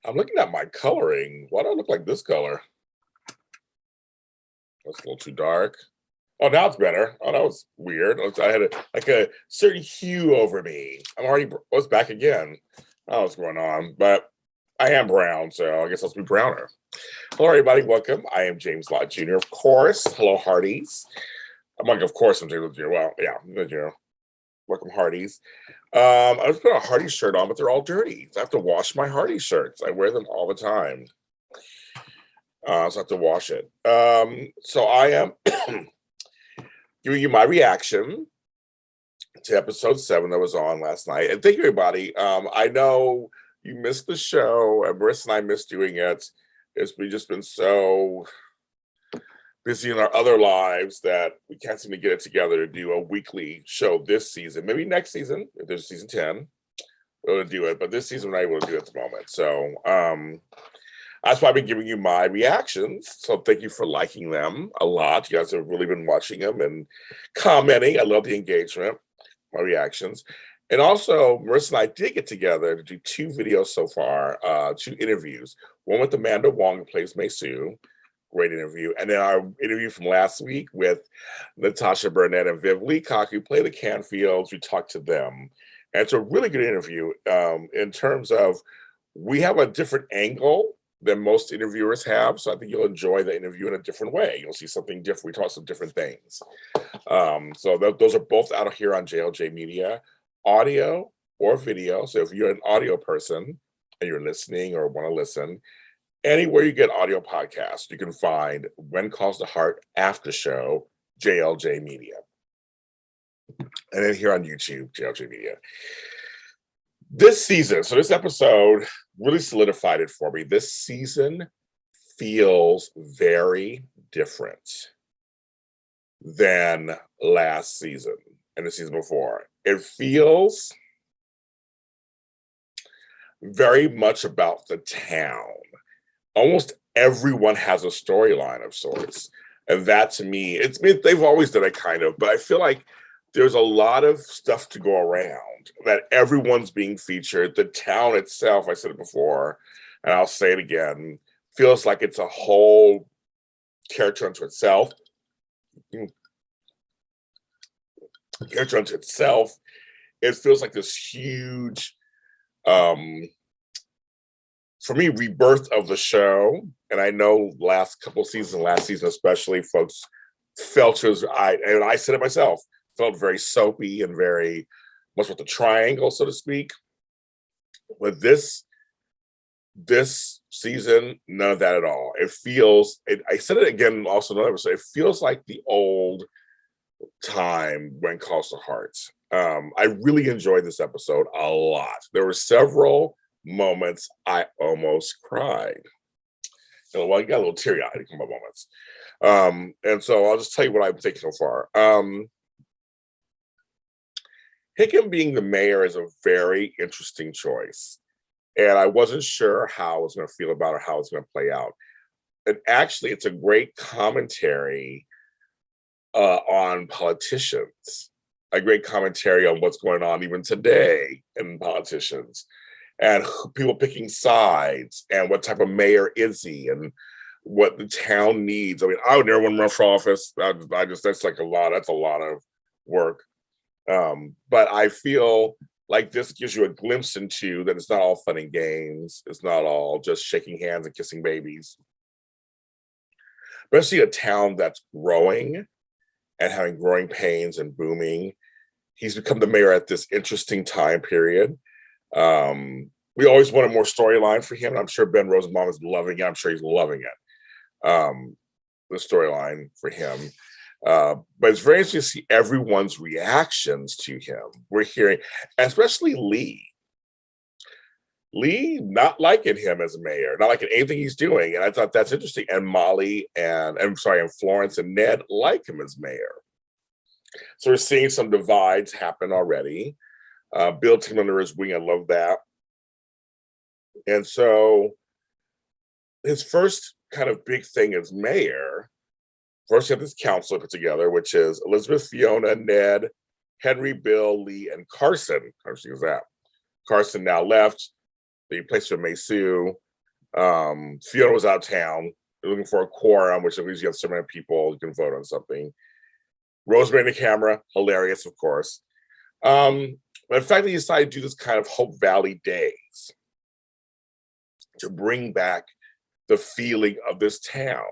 I'm looking at my coloring. Why do I look like this color? That's a little too dark. Oh, now it's better. Oh, that was weird. I had a certain hue over me. I was back again. I don't know what's going on, but I am brown, so I guess I'll be browner. Hello, everybody. Welcome. I am James Lott Jr., of course. Hello, Hearties. I'm like, of course, I'm James Lott Jr. Well, yeah, welcome, Hearties. I just put a Hardy shirt on, but they're all dirty. So I have to wash my Hardy shirts. I wear them all the time. So I have to wash it. So I am giving you my reaction to episode 7 that was on last night. And thank you, everybody. I know you missed the show, and Marissa and I missed doing it. We've just been so busy in our other lives that we can't seem to get it together to do a weekly show this season. Maybe next season, if there's season 10, we'll do it. But this season, we're not able to do it at the moment. So that's why I've been giving you my reactions. So thank you for liking them a lot. You guys have really been watching them and commenting. I love the engagement, my reactions. And also, Marissa and I did get together to do 2 videos so far, 2 interviews. One with Amanda Wong, who plays Mei-Su. Great interview. And then our interview from last week with Natasha Burnett and Viv Leacock, who play the Canfields. We talked to them. And it's a really good interview in terms of we have a different angle than most interviewers have. So I think you'll enjoy the interview in a different way. You'll see something different. We talk some different things. So those are both out here on JLJ Media, audio or video. So if you're an audio person and you're listening or want to listen, anywhere you get audio podcasts, you can find When Calls the Heart Aftershow, JLJ Media. And then here on YouTube, JLJ Media. This season, so this episode really solidified it for me. This season feels very different than last season and the season before. It feels very much about the town. Almost everyone has a storyline of sorts. And that to me, they've always done it kind of, but I feel like there's a lot of stuff to go around that everyone's being featured. The town itself, I said it before, and I'll say it again, feels like it's a whole character unto itself. Character unto itself. It feels like this huge, for me, rebirth of the show. And I know last season especially, folks felt and I said it myself, felt very soapy and very much with the triangle, so to speak. But this season, none of that at all. It feels, I said it again also in another episode, it feels like the old time When Calls the Heart. I really enjoyed this episode a lot. There were several moments I almost cried. Well, you got a little teary-eyed in some moments. And so I'll just tell you what I've taken so far. Hickam being the mayor is a very interesting choice. And I wasn't sure how I was going to feel about it, how it's going to play out. And actually, it's a great commentary on politicians, a great commentary on what's going on even today in politicians, and people picking sides, and what type of mayor is he, and what the town needs. I mean, I would never want to run for office. That's a lot of work. But I feel like this gives you a glimpse into that it's not all fun and games. It's not all just shaking hands and kissing babies. Especially a town that's growing and having growing pains and booming. He's become the mayor at this interesting time period. We always wanted more storyline for him. And I'm sure Ben Rosenbaum is loving it. I'm sure he's loving it. The storyline for him. But it's very interesting to see everyone's reactions to him. We're hearing, especially Lee not liking him as mayor, not liking anything he's doing. And I thought that's interesting. And Molly and Florence and Ned like him as mayor. So we're seeing some divides happen already. Bill took him under his wing. I love that. And so his first kind of big thing as mayor, first you have this council put together, which is Elizabeth, Fiona, Ned, Henry, Bill, Lee, and Carson. How interesting is that? Carson now left. They replaced with Mei-Su. Fiona was out of town. They're looking for a quorum, which means you have so many people you can vote on something. Rosemary in the camera, hilarious, of course. But in fact, they decided to do this kind of Hope Valley Days to bring back the feeling of this town.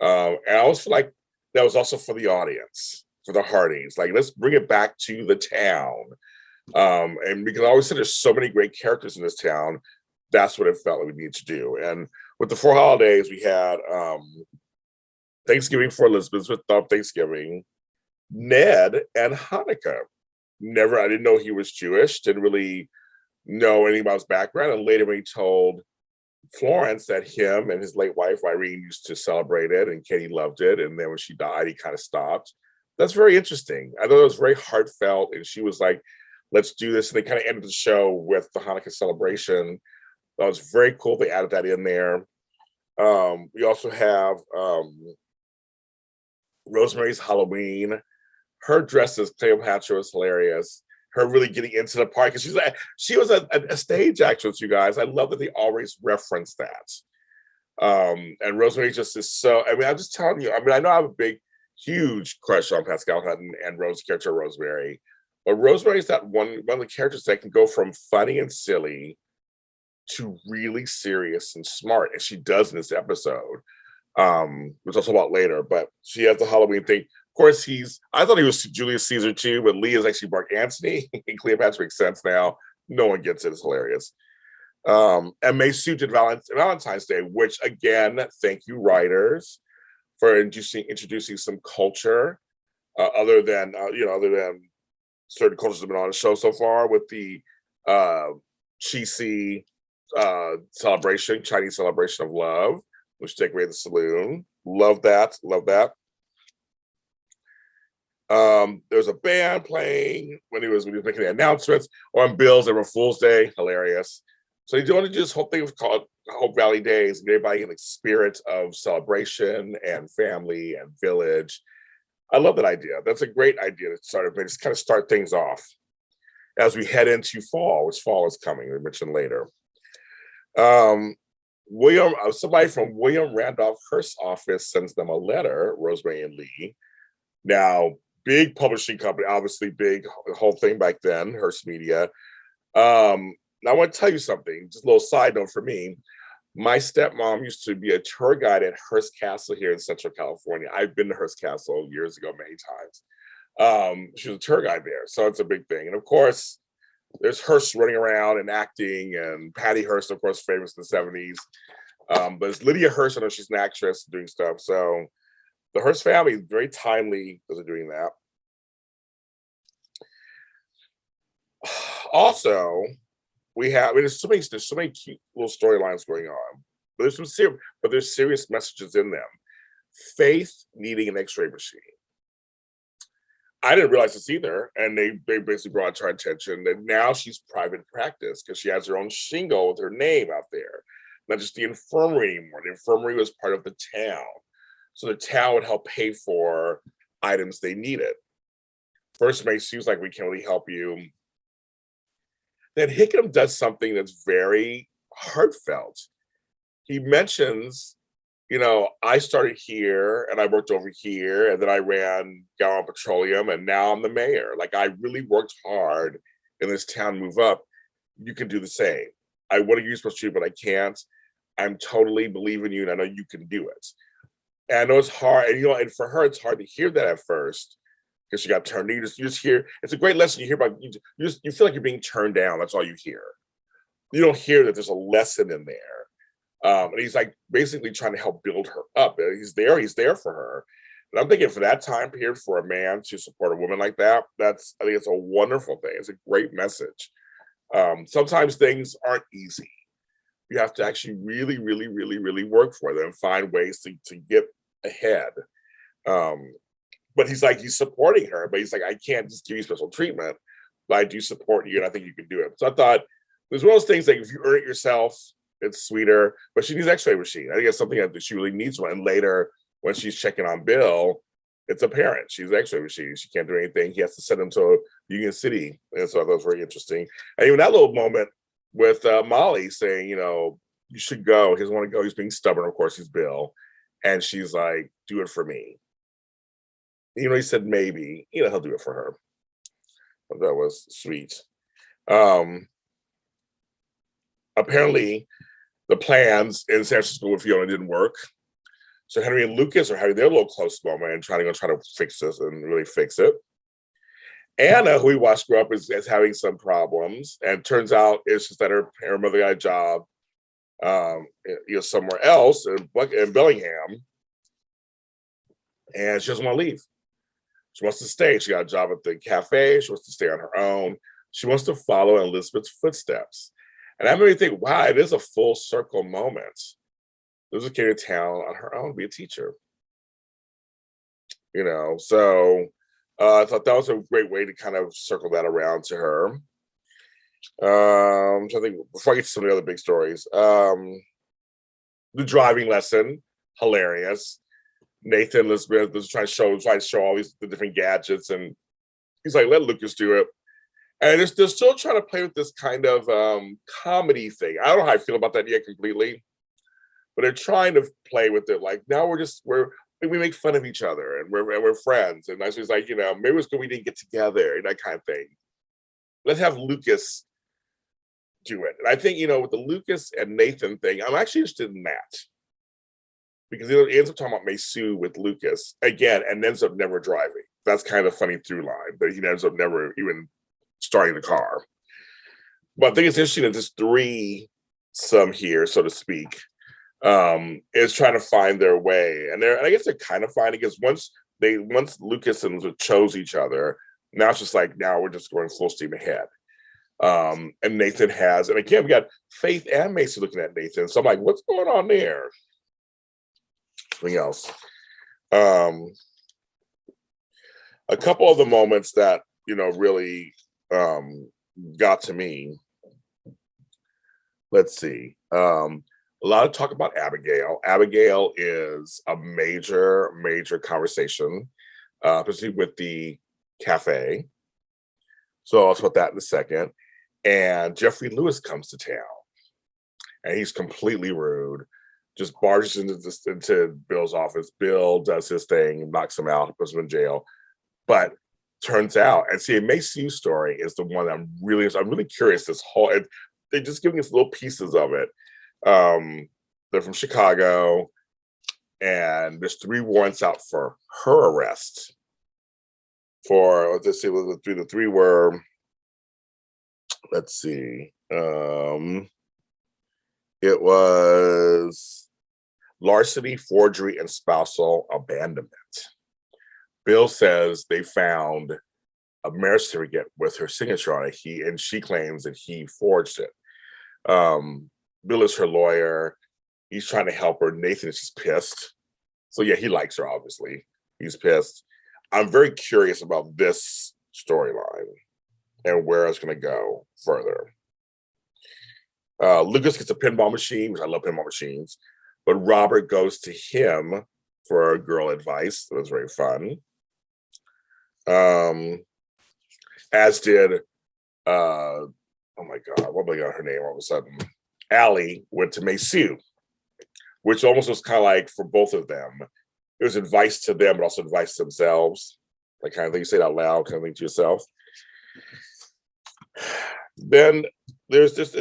And I always feel like that was also for the audience, for the Hardys. Like, let's bring it back to the town. And because I always said there's so many great characters in this town, that's what it felt like we needed to do. And with the 4 holidays, we had Thanksgiving for Elizabeth with Thanksgiving, Ned, and Hanukkah. I didn't know he was Jewish, didn't really know anything about his background. And later when he told Florence that him and his late wife, Irene, used to celebrate it, and Katie loved it. And then when she died, he kind of stopped. That's very interesting. I thought it was very heartfelt. And she was like, let's do this. And they kind of ended the show with the Hanukkah celebration. That was very cool. They added that in there. We also have Rosemary's Halloween. Her dress as Cleopatra was hilarious. Her really getting into the part, because she was a stage actress, you guys. I love that they always reference that. And Rosemary just is so, I mean, I'm just telling you, I mean, I know I have a huge crush on Pascal Hutton and Rose character Rosemary. But Rosemary is that one of the characters that can go from funny and silly to really serious and smart, and she does in this episode. Which I'll talk about later, but she has the Halloween thing. Of course, I thought he was Julius Caesar too, but Lee is actually Mark Antony. And Cleopatra makes sense now. No one gets it. It's hilarious. And May Sue did Valentine's Day, which again, thank you writers for introducing some culture other than certain cultures have been on the show so far, with the Qixi celebration, Chinese celebration of love, which decorated the saloon. Love that. There was a band playing when he was making the announcements on Bill's April Fool's Day. Hilarious. So you want to do this whole thing called Hope Valley Days, and everybody in the spirit of celebration and family and village. I love that idea. That's a great idea to just kind of start things off as we head into fall, which fall is coming. We mentioned later. Somebody from William Randolph Hearst's office sends them a letter, Rosemary and Lee. Now, big publishing company, obviously big, the whole thing back then, Hearst Media. Now I want to tell you something, just a little side note for me. My stepmom used to be a tour guide at Hearst Castle here in Central California. I've been to Hearst Castle years ago, many times. She was a tour guide there, so it's a big thing. And of course, there's Hearst running around and acting, and Patty Hearst, of course, famous in the 70s. But it's Lydia Hearst, I know she's an actress doing stuff. So the Hearst family is very timely because they're doing that. Also, there's so many cute little storylines going on, but there's serious messages in them. Faith needing an X-ray machine. I didn't realize this either, and they basically brought it to our attention that now she's private practice because she has her own shingle with her name out there, not just the infirmary anymore. The infirmary was part of the town, so the town would help pay for items they needed. First, May seems like we can't really help you. Then Hickam does something that's very heartfelt. He mentions, I started here and I worked over here, and then I ran Gallon Petroleum, and now I'm the mayor. Like, I really worked hard in this town, move up. You can do the same. What are you supposed to do, but I can't. I'm totally believing you, and I know you can do it. And I know it's hard, and for her, it's hard to hear that at first, because she got turned. You just hear. It's a great lesson. You hear about. You feel like you're being turned down. That's all you hear. You don't hear that there's a lesson in there. And he's like basically trying to help build her up. He's there for her. And I'm thinking for that time period, for a man to support a woman like that, I think it's a wonderful thing. It's a great message. Sometimes things aren't easy. You have to actually really, really, really, really work for them and find ways to get ahead. But he's supporting her, but he's like, I can't just give you special treatment, but I do support you, and I think you can do it. So I thought it was one of those things like, if you earn it yourself, it's sweeter. But she needs an X-ray machine. I think it's something that she really needs one. And later, when she's checking on Bill, it's apparent she's an X-ray machine. She can't do anything. He has to send him to Union City. And so I thought it was very interesting. And even that little moment with Molly saying, you should go. He doesn't want to go. He's being stubborn. Of course, he's Bill. And she's like, do it for me. He said maybe. He'll do it for her. But that was sweet. Apparently, the plans in San Francisco with Fiona didn't work. So Henry and Lucas are having their little close moment and trying to fix this and really fix it. Anna, who we watched grow up, is having some problems, and turns out it's just that her mother got a job, somewhere else in Bellingham, and she doesn't want to leave. She wants to stay. She got a job at the cafe. She wants to stay on her own. She wants to follow in Elizabeth's footsteps. And that made me think, wow, it is a full circle moment. Elizabeth came to town on her own to be a teacher. So I thought that was a great way to kind of circle that around to her. So I think before I get to some of the other big stories, the driving lesson, hilarious. Nathan and Elizabeth was trying to show all the different gadgets, and he's like, let Lucas do it. And they're still trying to play with this kind of comedy thing. I don't know how I feel about that yet completely, but they're trying to play with it. Like, now we make fun of each other, and we're friends. And that's just like, maybe it's good we didn't get together, and that kind of thing. Let's have Lucas do it. And I think, with the Lucas and Nathan thing, I'm actually interested in that. Because he ends up talking about Mesu with Lucas again and ends up never driving. That's kind of a funny through line, but he ends up never even starting the car. But I think it's interesting that this threesome here, so to speak, is trying to find their way. And I guess they're kind of finding, because once Lucas and Elizabeth chose each other, now it's just like, now we're just going full steam ahead. And Nathan has, and again, we got Faith and Macy looking at Nathan. So I'm like, what's going on there? Something else. A couple of the moments that really got to me. Let's see. A lot of talk about Abigail. Abigail is a major conversation, especially with the cafe. So I'll talk about that in a second. And Jeffrey Lewis comes to town, and he's completely rude. Just barges into Bill's office. Bill does his thing, knocks him out, puts him in jail. But turns out, and see, a Macy story is the one I'm really curious. They're just giving us little pieces of it. They're from Chicago, and there's 3 warrants out for her arrest. Let's see, the 3 were. Let's see. It was larceny, forgery, and spousal abandonment. Bill says they found a marriage certificate with her signature on it. And she claims that he forged it. Bill is her lawyer. He's trying to help her. Nathan is just pissed. So yeah, he likes her, obviously. He's pissed. I'm very curious about this storyline and where it's going to go further. Lucas gets a pinball machine, which I love pinball machines, but Robert goes to him for girl advice. That was very fun. As did, oh my God, what got her name all of a sudden? Allie went to Mesu, which almost was kind of like for both of them. It was advice to them, but also advice to themselves. Like kind of thing you say it out loud, kind of thing to yourself. Then there's this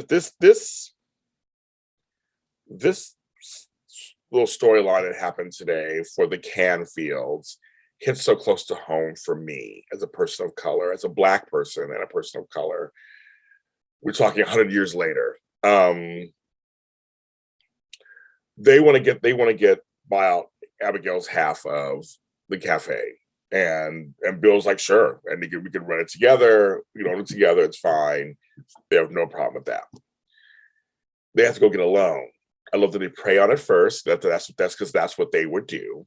little storyline that happened today for the Canfields. Hits so close to home for me as a person of color, as a Black person and a person of color. We're talking 100 years later. They want to get buy out Abigail's half of the cafe, and Bill's like, sure, and we can run it together. We can own it together. It's fine. They have no problem with that. They have to go get a loan. I love that they pray on it first. That's because that's what they would do.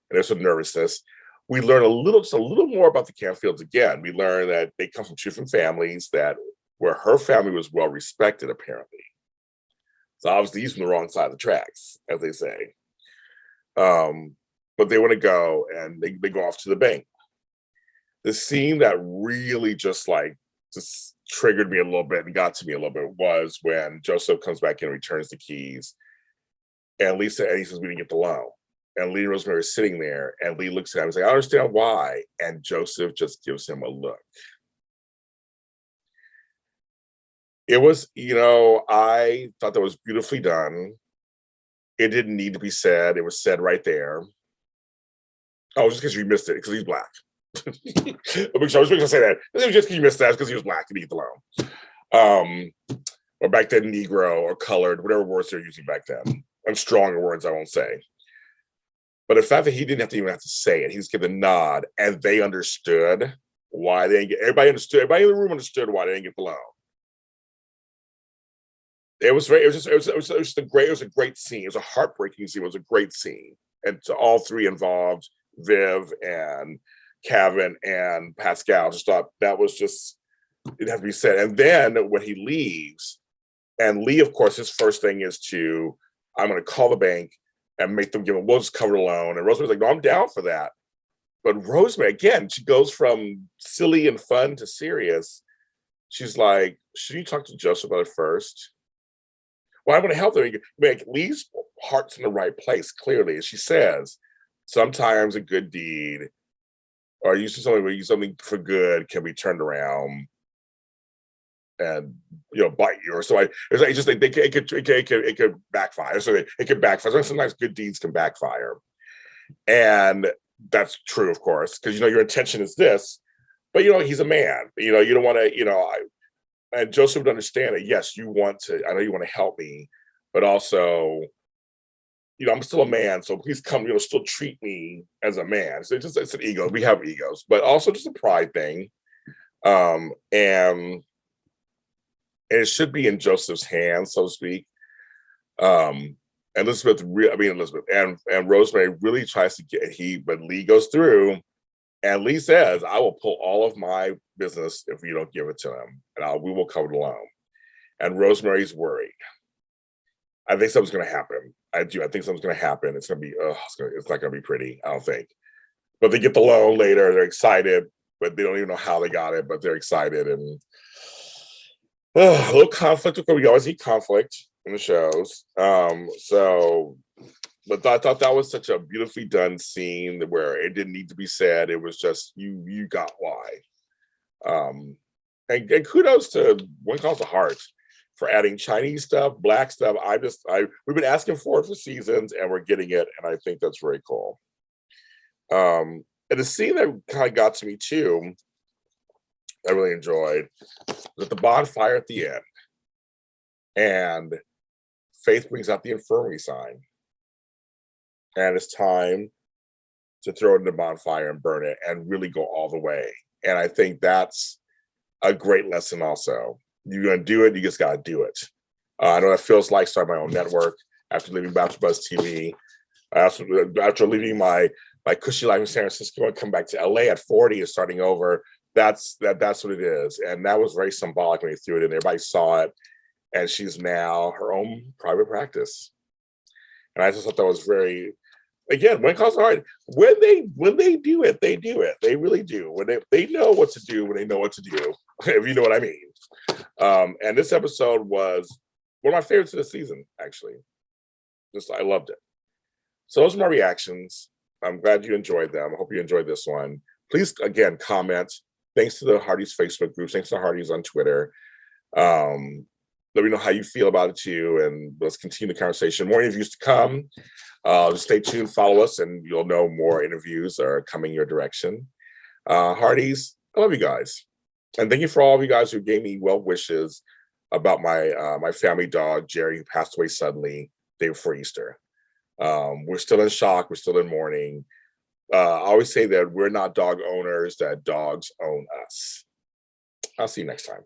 And there's some nervousness. We learn a little more about the Canfields again. We learn that they come from 2 different families, where her family was well respected, apparently. So obviously he's from the wrong side of the tracks, as they say. But they want to go, and they go off to the bank. The scene that really just triggered me a little bit and got to me a little bit was when Joseph comes back in and returns the keys, and Lisa and he says we didn't get the loan. And Lee and Rosemary are sitting there, and Lee looks at him and he's like, I understand why. And Joseph just gives him a look. It was, I thought that was beautifully done. It didn't need to be said. It was said right there. Oh, just because you missed it, because he's black. I was going to say that. It was just because you missed that, because he was black and he get the loan. Or back then, Negro or colored, whatever words they're using back then. And stronger words, I won't say. But the fact that he didn't even have to say it, he just gave the nod, and they understood why they didn't get. Everybody understood. Everybody in the room understood why they didn't get the loan. It was just a great scene. It was a heartbreaking scene. It was a great scene, and to all three involved, Viv and Kevin and Pascal, just thought that was just, it had to be said. And then when he leaves, and Lee, of course, his first thing is I'm going to call the bank and make them give him, we'll just cover the loan. And Rosemary's like, no, I'm down for that. But Rosemary, again, she goes from silly and fun to serious. She's like, should you talk to Joseph about it first? Well, I'm going to help them make Lee's heart's in the right place, clearly. As she says, sometimes a good deed, or you see something for good, can be turned around and bite you, or so. It could backfire. So it could backfire. Sometimes good deeds can backfire, and that's true, of course, because your intention is this, but he's a man. You don't want to. And Joseph would understand it. Yes, you want to. I know you want to help me, but also, I'm still a man, so please come. Still treat me as a man. So it's an ego. We have egos, but also just a pride thing. And it should be in Joseph's hands, so to speak. Elizabeth and Rosemary really tries to but Lee goes through, and Lee says, "I will pull all of my business if you don't give it to him, and we will cover the loan." And Rosemary's worried. I think something's going to happen. I do. I think something's going to happen. It's going to be. It's not going to be pretty. I don't think. But they get the loan later. They're excited, but they don't even know how they got it. But they're excited, and a little conflict. We always need conflict in the shows. But I thought that was such a beautifully done scene where it didn't need to be said. It was just you got why. And kudos to One Calls the Heart for adding Chinese stuff, black stuff. We've been asking for it for seasons, and we're getting it, and I think that's very cool. And the scene that kind of got to me too, I really enjoyed, was at the bonfire at the end, and Faith brings out the infirmary sign, and it's time to throw it in the bonfire and burn it and really go all the way. And I think that's a great lesson also. You're going to do it, you just got to do it. I know that feels like starting my own network after leaving AfterBuzz TV. After leaving my cushy life in San Francisco and come back to LA at 40 and starting over, that's what it is. And that was very symbolic when he threw it in. Everybody saw it, and she's now her own private practice. And I just thought that was very, again, when it comes to art, when they do it, they do it. They really do. When they know what to do, when they know what to do, if you know what I mean. And this episode was one of my favorites of the season, actually. I loved it. So those are my reactions. I'm glad you enjoyed them. I hope you enjoyed this one. Please, again, comment. Thanks to the Hardy's Facebook groups. Thanks to Hardy's on Twitter. Let me know how you feel about it too, and let's continue the conversation. More interviews to come. Just stay tuned, follow us, and you'll know more interviews are coming your direction. Hardy's, I love you guys. And thank you for all of you guys who gave me well wishes about my family dog, Jerry, who passed away suddenly day before Easter. We're still in shock. We're still in mourning. I always say that we're not dog owners, that dogs own us. I'll see you next time.